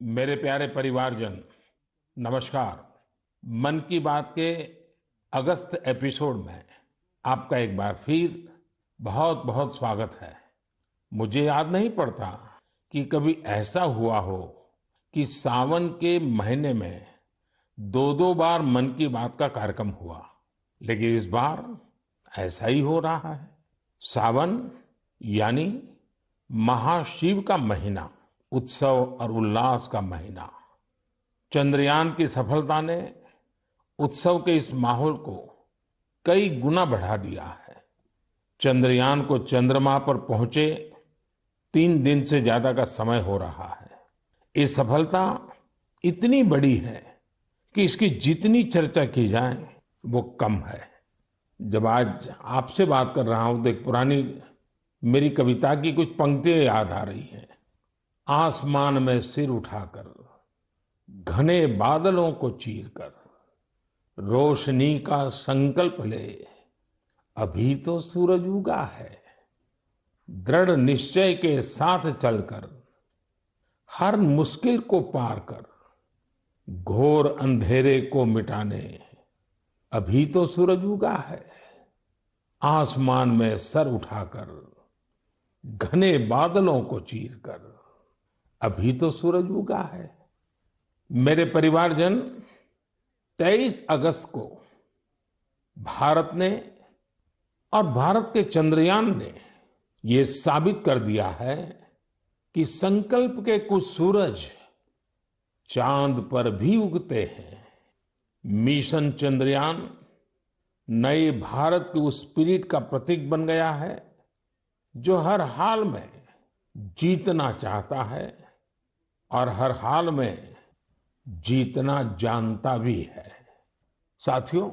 मेरे प्यारे परिवारजन, नमस्कार। मन की बात के अगस्त एपिसोड में आपका एक बार फिर बहुत बहुत स्वागत है। मुझे याद नहीं पड़ता कि कभी ऐसा हुआ हो कि सावन के महीने में दो दो बार मन की बात का कार्यक्रम हुआ, लेकिन इस बार ऐसा ही हो रहा है। सावन यानी महाशिव का महीना, उत्सव और उल्लास का महीना। चंद्रयान की सफलता ने उत्सव के इस माहौल को कई गुना बढ़ा दिया है। चंद्रयान को चंद्रमा पर पहुंचे 3 दिन से ज्यादा का समय हो रहा है। ये सफलता इतनी बड़ी है कि इसकी जितनी चर्चा की जाए वो कम है। जब आज आपसे बात कर रहा हूं तो एक पुरानी मेरी कविता की कुछ पंक्तियां याद आ रही हैं। आसमान में सिर उठाकर, घने बादलों को चीरकर, रोशनी का संकल्प ले, अभी तो सूरज उगा है। दृढ़ निश्चय के साथ चलकर, हर मुश्किल को पार कर, घोर अंधेरे को मिटाने, अभी तो सूरज उगा है। आसमान में सर उठाकर, घने बादलों को चीरकर, अभी तो सूरज उगा है। मेरे परिवारजन, 23 अगस्त को भारत ने और भारत के चंद्रयान ने ये साबित कर दिया है कि संकल्प के कुछ सूरज चांद पर भी उगते हैं। मिशन चंद्रयान नए भारत की उस स्पिरिट का प्रतीक बन गया है जो हर हाल में जीतना चाहता है और हर हाल में जीतना जानता भी है। साथियों,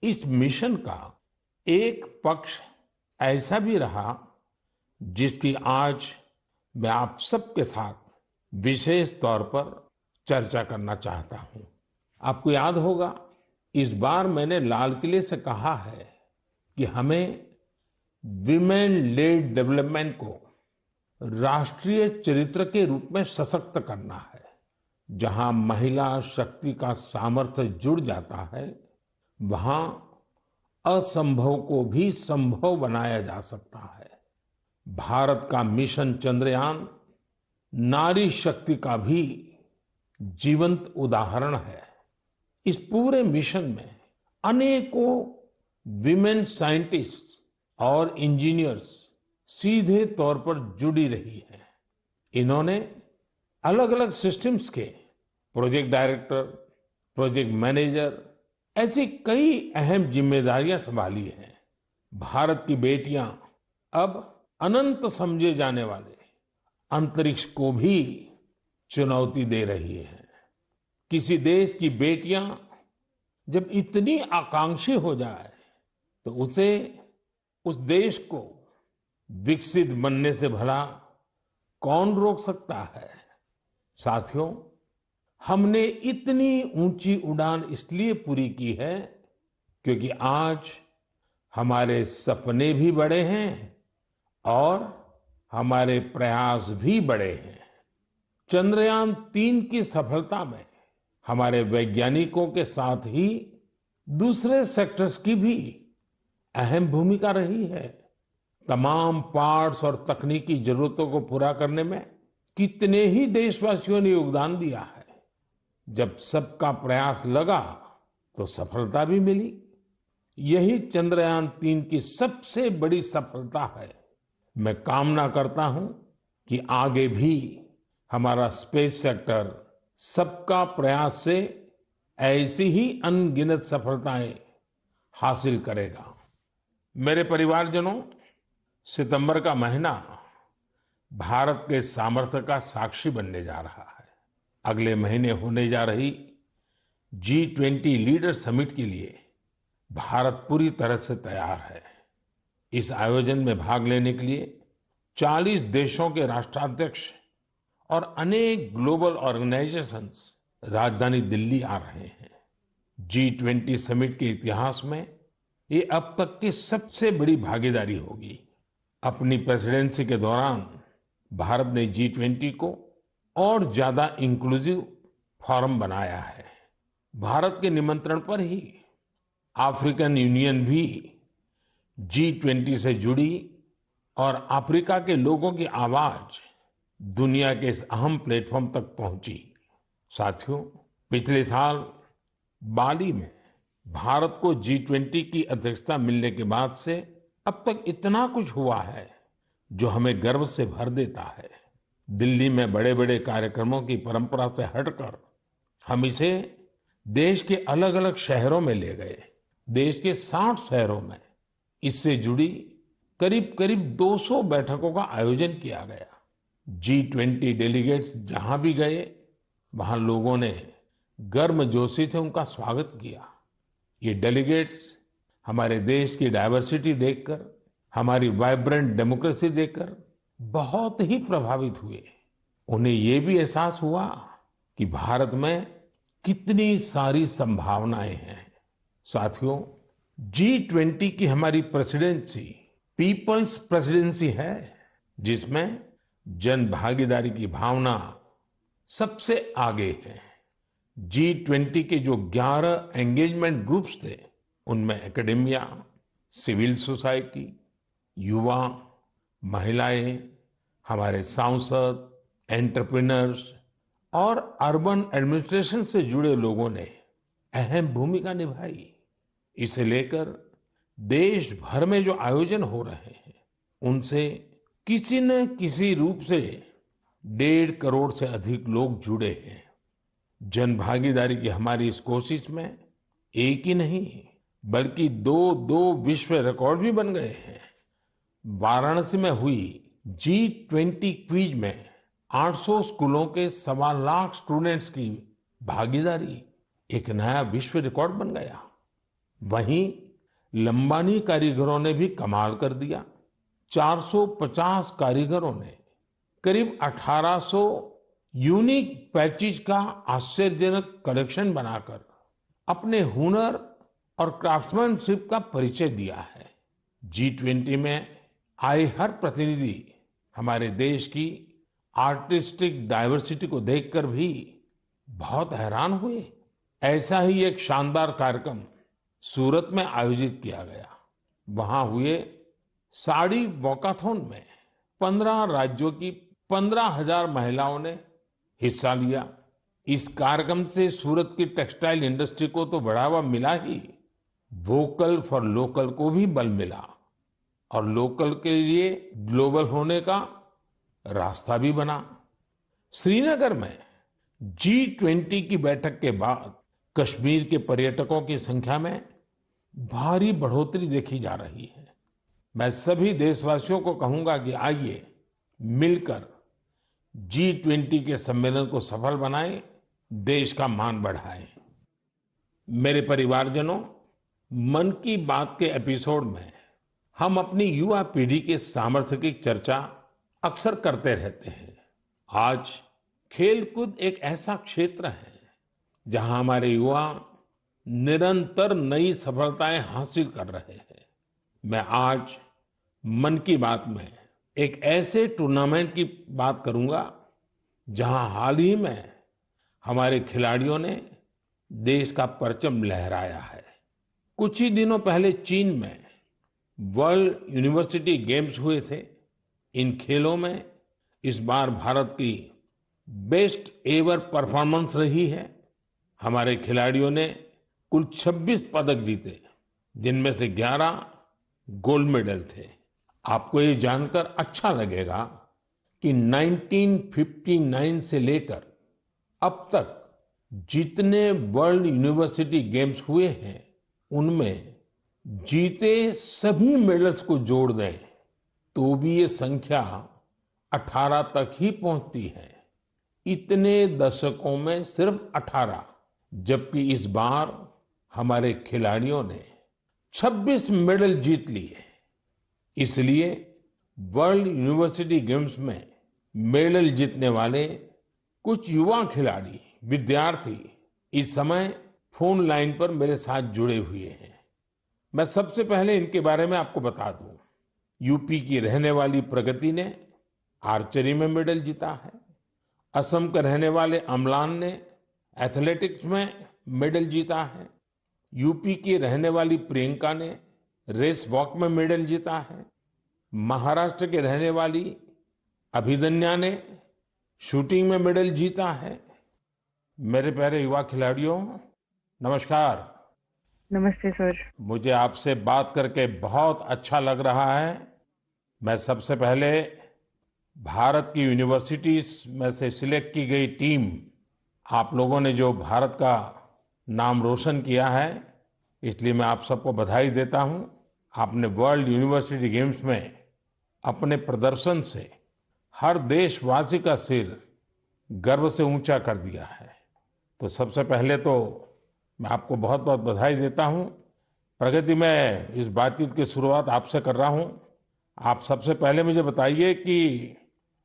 इस मिशन का एक पक्ष ऐसा भी रहा जिसकी आज मैं आप सबके साथ विशेष तौर पर चर्चा करना चाहता हूं। आपको याद होगा, इस बार मैंने लाल किले से कहा है कि हमें विमेन लेड डेवलपमेंट को राष्ट्रीय चरित्र के रूप में सशक्त करना है। जहां महिला शक्ति का सामर्थ्य जुड़ जाता है, वहां असंभव को भी संभव बनाया जा सकता है। भारत का मिशन चंद्रयान नारी शक्ति का भी जीवंत उदाहरण है। इस पूरे मिशन में अनेकों विमेन साइंटिस्ट और इंजीनियर्स सीधे तौर पर जुड़ी रही हैं। इन्होंने अलग अलग सिस्टम्स के प्रोजेक्ट डायरेक्टर, प्रोजेक्ट मैनेजर, ऐसी कई अहम जिम्मेदारियां संभाली हैं। भारत की बेटियां अब अनंत समझे जाने वाले अंतरिक्ष को भी चुनौती दे रही हैं। किसी देश की बेटियां जब इतनी आकांक्षी हो जाए तो उसे, उस देश को विकसित बनने से भला कौन रोक सकता है। साथियों, हमने इतनी ऊंची उड़ान इसलिए पूरी की है क्योंकि आज हमारे सपने भी बड़े हैं और हमारे प्रयास भी बड़े हैं। चंद्रयान-3 की सफलता में हमारे वैज्ञानिकों के साथ ही दूसरे सेक्टर्स की भी अहम भूमिका रही है। तमाम पार्ट्स और तकनीकी जरूरतों को पूरा करने में कितने ही देशवासियों ने योगदान दिया है। जब सबका प्रयास लगा तो सफलता भी मिली। यही चंद्रयान-3 की सबसे बड़ी सफलता है। मैं कामना करता हूं कि आगे भी हमारा स्पेस सेक्टर सबका प्रयास से ऐसी ही अनगिनत सफलताएं हासिल करेगा। मेरे परिवारजनों, सितंबर का महीना भारत के सामर्थ्य का साक्षी बनने जा रहा है। अगले महीने होने जा रही G20 लीडर समिट के लिए भारत पूरी तरह से तैयार है। इस आयोजन में भाग लेने के लिए 40 देशों के राष्ट्राध्यक्ष और अनेक ग्लोबल ऑर्गेनाइजेशंस राजधानी दिल्ली आ रहे हैं। G20 समिट के इतिहास में ये अब तक की सबसे बड़ी भागीदारी होगी। अपनी प्रेसिडेंसी के दौरान भारत ने G20 को और ज्यादा इंक्लूसिव फोरम बनाया है। भारत के निमंत्रण पर ही अफ्रीकन यूनियन भी G20 से जुड़ी और अफ्रीका के लोगों की आवाज दुनिया के इस अहम प्लेटफॉर्म तक पहुंची। साथियों, पिछले साल बाली में भारत को G20 की अध्यक्षता मिलने के बाद से अब तक इतना कुछ हुआ है जो हमें गर्व से भर देता है। दिल्ली में बड़े बड़े कार्यक्रमों की परंपरा से हटकर हम इसे देश के अलग अलग शहरों में ले गए। देश के 60 शहरों में इससे जुड़ी करीब करीब 200 बैठकों का आयोजन किया गया। G20 डेलीगेट्स जहां भी गए वहां लोगों ने गर्मजोशी से उनका स्वागत किया। ये डेलीगेट्स हमारे देश की डाइवर्सिटी देखकर, हमारी वाइब्रेंट डेमोक्रेसी देखकर बहुत ही प्रभावित हुए। उन्हें ये भी एहसास हुआ कि भारत में कितनी सारी संभावनाएं हैं। साथियों, G20 की हमारी प्रेसिडेंसी पीपल्स प्रेसिडेंसी है, जिसमें जन भागीदारी की भावना सबसे आगे है। G20 के जो 11 एंगेजमेंट ग्रुप्स थे, उनमें एकेडेमिया, सिविल सोसाइटी, युवा, महिलाएं, हमारे सांसद, एंटरप्रेन्योर्स और अर्बन एडमिनिस्ट्रेशन से जुड़े लोगों ने अहम भूमिका निभाई। इसे लेकर देश भर में जो आयोजन हो रहे हैं, उनसे किसी न किसी रूप से 1.5 करोड़ से अधिक लोग जुड़े हैं। जन भागीदारी की हमारी इस कोशिश में एक ही नहीं बल्कि दो विश्व रिकॉर्ड भी बन गए हैं। वाराणसी में हुई G20 क्विज में 800 स्कूलों के 1.25 लाख स्टूडेंट्स की भागीदारी एक नया विश्व रिकॉर्ड बन गया। वहीं लंबानी कारीगरों ने भी कमाल कर दिया। 450 कारीगरों ने करीब 1800 यूनिक पैचेज का आश्चर्यजनक कलेक्शन बनाकर अपने हुनर और क्राफ्ट्समैनशिप का परिचय दिया है। G20 में आए हर प्रतिनिधि हमारे देश की आर्टिस्टिक डाइवर्सिटी को देखकर भी बहुत हैरान हुए। ऐसा ही एक शानदार कार्यक्रम सूरत में आयोजित किया गया। वहां हुए साड़ी वॉकाथॉन में 15 राज्यों की 15,000 महिलाओं ने हिस्सा लिया। इस कार्यक्रम से सूरत की टेक्सटाइल इंडस्ट्री को तो बढ़ावा मिला ही, वोकल फॉर लोकल को भी बल मिला और लोकल के लिए ग्लोबल होने का रास्ता भी बना। श्रीनगर में G20 की बैठक के बाद कश्मीर के पर्यटकों की संख्या में भारी बढ़ोतरी देखी जा रही है। मैं सभी देशवासियों को कहूंगा कि आइए मिलकर G20 के सम्मेलन को सफल बनाएं, देश का मान बढ़ाएं। मेरे परिवारजनों, मन की बात के एपिसोड में हम अपनी युवा पीढ़ी के सामर्थ्य की चर्चा अक्सर करते रहते हैं। आज खेलकूद एक ऐसा क्षेत्र है जहां हमारे युवा निरंतर नई सफलताएं हासिल कर रहे हैं। मैं आज मन की बात में एक ऐसे टूर्नामेंट की बात करूंगा जहां हाल ही में हमारे खिलाड़ियों ने देश का परचम लहराया है। कुछ ही दिनों पहले चीन में वर्ल्ड यूनिवर्सिटी गेम्स हुए थे। इन खेलों में इस बार भारत की बेस्ट एवर परफॉर्मेंस रही है। हमारे खिलाड़ियों ने कुल 26 पदक जीते, जिनमें से 11 गोल्ड मेडल थे। आपको ये जानकर अच्छा लगेगा कि 1959 से लेकर अब तक जितने वर्ल्ड यूनिवर्सिटी गेम्स हुए हैं, उनमें जीते सभी मेडल्स को जोड़ दें तो भी ये संख्या 18 तक ही पहुंचती है। इतने दशकों में सिर्फ 18, जबकि इस बार हमारे खिलाड़ियों ने 26 मेडल जीत लिए। इसलिए वर्ल्ड यूनिवर्सिटी गेम्स में मेडल जीतने वाले कुछ युवा खिलाड़ी, विद्यार्थी इस समय फोन लाइन पर मेरे साथ जुड़े हुए हैं। मैं सबसे पहले इनके बारे में आपको बता दूं। यूपी की रहने वाली प्रगति ने आर्चरी में मेडल जीता है असम के रहने वाले अम्लान ने एथलेटिक्स में मेडल जीता है। यूपी की रहने वाली प्रियंका ने रेस वॉक में मेडल जीता है। महाराष्ट्र के रहने वाली अभिदन्या ने शूटिंग में मेडल जीता है। मेरे प्यारे युवा खिलाड़ियों, नमस्कार। नमस्ते सर। मुझे आपसे बात करके बहुत अच्छा लग रहा है। मैं सबसे पहले भारत की यूनिवर्सिटीज में से सिलेक्ट की गई टीम, आप लोगों ने जो भारत का नाम रोशन किया है, इसलिए मैं आप सबको बधाई देता हूं। आपने वर्ल्ड यूनिवर्सिटी गेम्स में अपने प्रदर्शन से हर देशवासी का सिर गर्व से ऊंचा कर दिया है। तो सबसे पहले तो मैं आपको बहुत बहुत बधाई देता हूं। प्रगति, मैं इस बातचीत की शुरुआत आपसे कर रहा हूं। आप सबसे पहले मुझे बताइए कि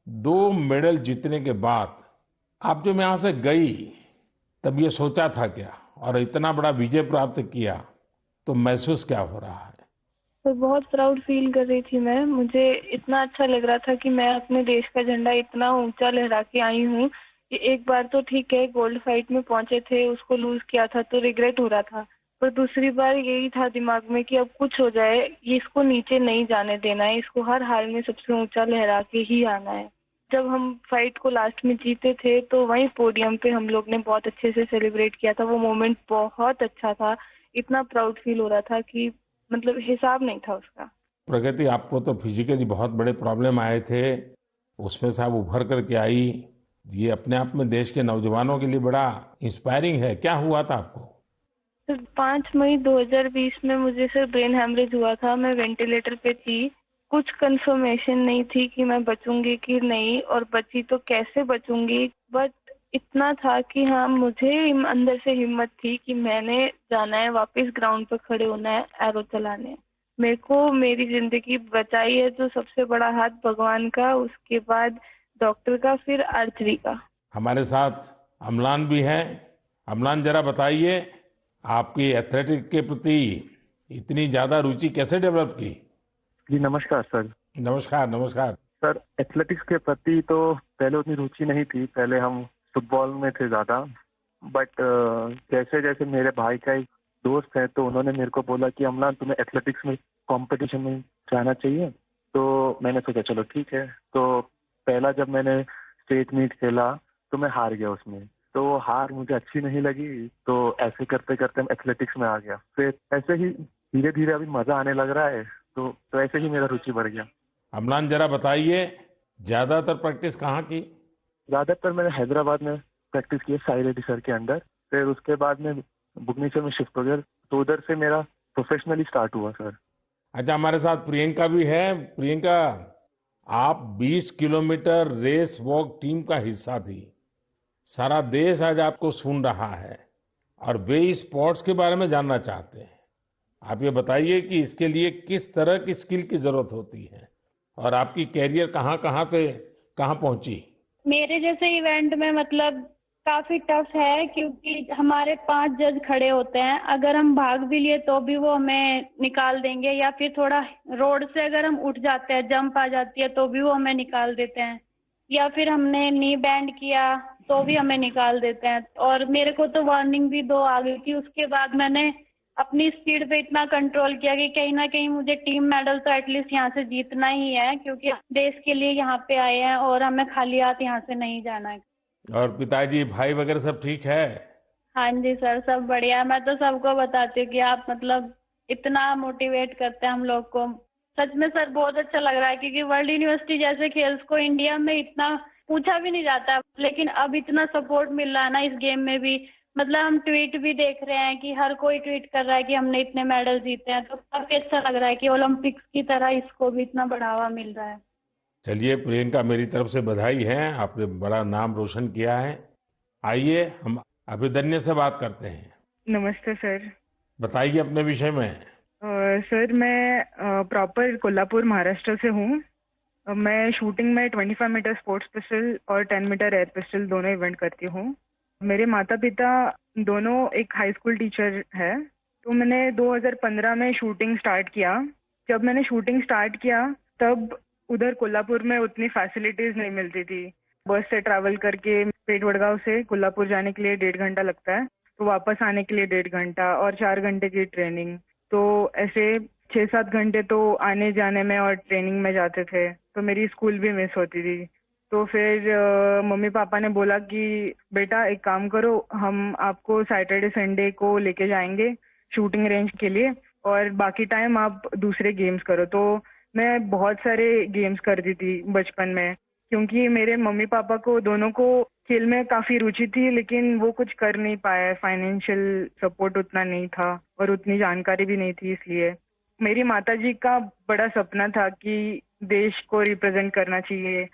2 मेडल जीतने के बाद आप जब यहाँ से गई, तब ये सोचा था क्या, और इतना बड़ा विजय प्राप्त किया तो महसूस क्या हो रहा है? तो बहुत प्राउड फील कर रही थी मैं। मुझे इतना अच्छा लग रहा था कि मैं अपने देश का झंडा इतना ऊंचा लहरा के आई हूँ कि एक बार तो ठीक है गोल्ड फाइट में पहुंचे थे, उसको लूज किया था तो रिग्रेट हो रहा था, पर दूसरी बार यही था दिमाग में कि अब कुछ हो जाए, ये इसको नीचे नहीं जाने देना है, इसको हर हाल में सबसे ऊंचा लहरा के ही आना है। जब हम फाइट को लास्ट में जीते थे तो वहीं पोडियम पे हम लोग ने बहुत अच्छे से सेलिब्रेट किया था। वो मोमेंट बहुत अच्छा था। इतना प्राउड फील हो रहा था कि मतलब हिसाब नहीं था उसका। प्रगति, आपको तो फिजिकली बहुत बड़े प्रॉब्लम आए थे, उसमें से आप उभर करके आई। ये अपने आप में देश के नौजवानों के लिए बड़ा इंस्पायरिंग है। क्या हुआ था आपको? तो 5 मई 2020 में मुझे सर ब्रेन हैमरेज हुआ था। मैं वेंटिलेटर पे थी। कुछ कंफर्मेशन नहीं थी कि मैं बचूंगी कि नहीं, और बची तो कैसे बचूंगी, बट इतना था कि हाँ, मुझे अंदर से हिम्मत थी कि मैंने जाना है, वापस ग्राउंड पर खड़े होना है, एरो चलाने हैं। मेरे को मेरी जिंदगी बचाई है तो सबसे बड़ा हाथ भगवान का, उसके बाद डॉक्टर का, फिर आर्चरी का। हमारे साथ अम्लान भी है। अम्लान, जरा बताइए, आपकी एथलेटिक के प्रति इतनी ज्यादा रुचि कैसे डेवलप की? जी नमस्कार सर। नमस्कार, नमस्कार। सर एथलेटिक्स के प्रति तो पहले उतनी रुचि नहीं थी, पहले हम फुटबॉल में थे ज़्यादा। बट जैसे जैसे मेरे भाई का एक दोस्त है तो उन्होंने मेरे को बोला कि अम्लान तुम्हें एथलेटिक्स में कंपटीशन में जाना चाहिए। तो मैंने सोचा चलो ठीक है। तो पहला जब मैंने स्टेट मीट खेला तो मैं हार गया उसमें। तो वो हार मुझे अच्छी नहीं लगी, तो ऐसे करते करते मैं एथलेटिक्स में आ गया। फिर ऐसे ही धीरे धीरे अभी मज़ा आने लग रहा है, तो ऐसे ही मेरा रुचि बढ़ गया। अम्लान, जरा बताइए, ज्यादातर प्रैक्टिस कहाँ की? ज्यादातर मैंने हैदराबाद में प्रैक्टिस की है, साई रेड्डी सर के अंडर। फिर उसके बाद में भुवनेश्वर में शिफ्ट हो गया, तो उधर से मेरा प्रोफेशनली स्टार्ट हुआ सर। अच्छा, हमारे साथ प्रियंका भी है। प्रियंका, आप 20 किलोमीटर रेस वॉक टीम का हिस्सा थी। सारा देश आज आपको सुन रहा है और वे इस स्पोर्ट्स के बारे में जानना चाहते हैं। आप ये बताइए कि इसके लिए किस तरह की स्किल की जरूरत होती है और आपकी कैरियर कहाँ कहाँ से कहाँ पहुंची? मेरे जैसे इवेंट में मतलब काफी टफ है, क्योंकि हमारे 5 जज खड़े होते हैं। अगर हम भाग भी लिए तो भी वो हमें निकाल देंगे, या फिर थोड़ा रोड से अगर हम उठ जाते हैं, जंप आ जाती है तो भी वो हमें निकाल देते हैं, या फिर हमने नी बैंड किया तो भी हमें निकाल देते हैं। और मेरे को तो वार्निंग भी 2 आ गई थी। उसके बाद मैंने अपनी स्पीड पे इतना कंट्रोल किया कि कहीं ना कहीं मुझे टीम मेडल तो एटलीस्ट यहाँ से जीतना ही है, क्योंकि हम देश के लिए यहाँ पे आए हैं और हमें खाली हाथ यहाँ से नहीं जाना है। और पिताजी, भाई वगैरह सब ठीक है? हाँ जी सर, सब बढ़िया। मैं तो सबको बताती हूँ कि आप मतलब इतना मोटिवेट करते हैं हम लोग को। सच में सर बहुत अच्छा लग रहा है, क्योंकि वर्ल्ड यूनिवर्सिटी जैसे खेल्स को इंडिया में इतना पूछा भी नहीं जाता, लेकिन अब इतना सपोर्ट मिल रहा है ना इस गेम में भी। मतलब हम ट्वीट भी देख रहे हैं कि हर कोई ट्वीट कर रहा है कि हमने इतने मेडल जीते हैं, तो काफी अच्छा लग रहा है कि ओलंपिक्स की तरह इसको भी इतना बढ़ावा मिल रहा है। चलिए प्रियंका, मेरी तरफ से बधाई है, आपने बड़ा नाम रोशन किया है। आइए हम अभिदन्य से बात करते हैं। नमस्ते सर। बताइए अपने विषय में। सर मैं प्रॉपर कोल्हापुर महाराष्ट्र से हूँ। मैं शूटिंग में 25 मीटर स्पोर्ट्स पिस्टल और 10 मीटर एयर पिस्टल दोनों इवेंट करती हूँ। मेरे माता पिता दोनों एक हाई स्कूल टीचर है। तो मैंने 2015 में शूटिंग स्टार्ट किया। जब मैंने शूटिंग स्टार्ट किया तब उधर कोल्हापुर में उतनी फैसिलिटीज नहीं मिलती थी। बस से ट्रैवल करके पेट वडगांव से कोल्हापुर जाने के लिए 1.5 घंटा लगता है, तो वापस आने के लिए 1.5 घंटा और 4 घंटे की ट्रेनिंग। तो ऐसे 6-7 घंटे तो आने जाने में और ट्रेनिंग में जाते थे, तो मेरी स्कूल भी मिस होती थी। तो फिर मम्मी पापा ने बोला कि बेटा एक काम करो, हम आपको सैटरडे संडे को लेके जाएंगे शूटिंग रेंज के लिए और बाकी टाइम आप दूसरे गेम्स करो। तो मैं बहुत सारे गेम्स करती थी बचपन में, क्योंकि मेरे मम्मी पापा को दोनों को खेल में काफी रुचि थी, लेकिन वो कुछ कर नहीं पाए, फाइनेंशियल सपोर्ट उतना नहीं था और उतनी जानकारी भी नहीं थी। इसलिए मेरी माताजी का बड़ा सपना था कि देश को रिप्रेजेंट करना चाहिए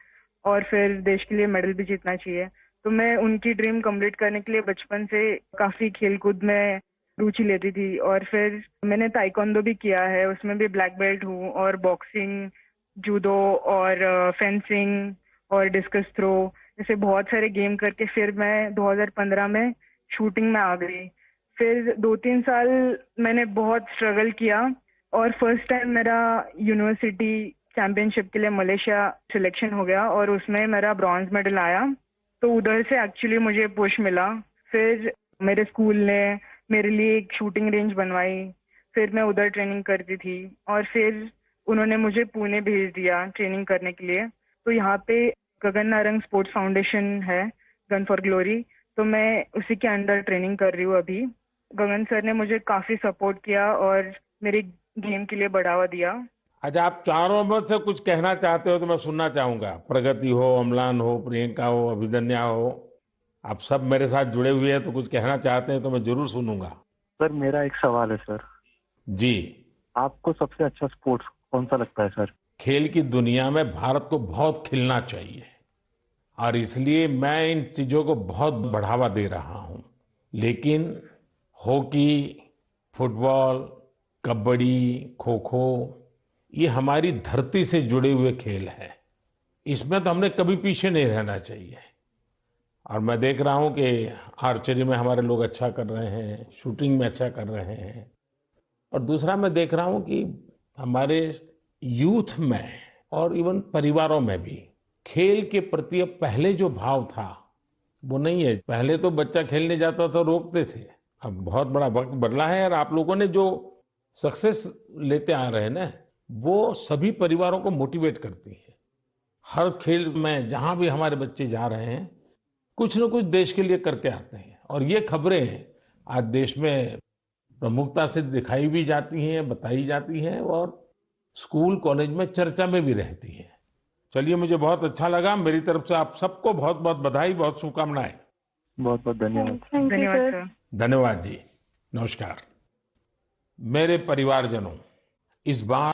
और फिर देश के लिए मेडल भी जीतना चाहिए। तो मैं उनकी ड्रीम कंप्लीट करने के लिए बचपन से काफी खेलकूद में रुचि लेती थी और फिर मैंने ताइक्वांडो भी किया है, उसमें भी ब्लैक बेल्ट हूँ और बॉक्सिंग, जूडो और फेंसिंग और डिस्कस थ्रो, ऐसे बहुत सारे गेम करके फिर मैं 2015 में शूटिंग में आ गई। फिर 2-3 साल मैंने बहुत स्ट्रगल किया और फर्स्ट टाइम मेरा यूनिवर्सिटी चैंपियनशिप के लिए मलेशिया सिलेक्शन हो गया और उसमें मेरा ब्रॉन्ज मेडल आया। तो उधर से एक्चुअली मुझे पुश मिला। फिर मेरे स्कूल ने मेरे लिए एक शूटिंग रेंज बनवाई, फिर मैं उधर ट्रेनिंग करती थी और फिर उन्होंने मुझे पुणे भेज दिया ट्रेनिंग करने के लिए। तो यहाँ पे गगन नारंग स्पोर्ट्स फाउंडेशन है, गन फॉर ग्लोरी, तो मैं उसी के अंडर ट्रेनिंग कर रही हूँ अभी। गगन सर ने मुझे काफी सपोर्ट किया और मेरे गेम के लिए बढ़ावा दिया। अच्छा, आप चारों में से कुछ कहना चाहते हो तो मैं सुनना चाहूंगा। प्रगति हो, अम्लान हो, प्रियंका हो, अभिदन्या हो, आप सब मेरे साथ जुड़े हुए हैं तो कुछ कहना चाहते हैं तो मैं जरूर सुनूंगा। सर मेरा एक सवाल है सर, जी। आपको सबसे अच्छा स्पोर्ट्स कौन सा लगता है सर? खेल की दुनिया में भारत को बहुत खिलना चाहिए और इसलिए मैं इन चीजों को बहुत बढ़ावा दे रहा हूं। लेकिन हॉकी, फुटबॉल, कबड्डी, खो खो, ये हमारी धरती से जुड़े हुए खेल हैं। इसमें तो हमने कभी पीछे नहीं रहना चाहिए। और मैं देख रहा हूं कि आर्चरी में हमारे लोग अच्छा कर रहे हैं, शूटिंग में अच्छा कर रहे हैं। और दूसरा मैं देख रहा हूं कि हमारे यूथ में और इवन परिवारों में भी खेल के प्रति अब पहले जो भाव था वो नहीं है। पहले तो बच्चा खेलने जाता था रोकते थे, अब बहुत बड़ा वक्त बदला है और आप लोगों ने जो सक्सेस लेते आ रहे हैं ना, वो सभी परिवारों को मोटिवेट करती है। हर खेल में जहां भी हमारे बच्चे जा रहे हैं कुछ न कुछ देश के लिए करके आते हैं और ये खबरें आज देश में प्रमुखता से दिखाई भी जाती हैं, बताई जाती हैं और स्कूल कॉलेज में चर्चा में भी रहती हैं। चलिए, मुझे बहुत अच्छा लगा। मेरी तरफ से आप सबको बहुत बहुत बधाई, बहुत शुभकामनाएं। बहुत बहुत धन्यवाद। थैंक यू धन्यवाद सर। सर। धन्यवाद जी। नमस्कार। मेरे परिवारजनों, इस बार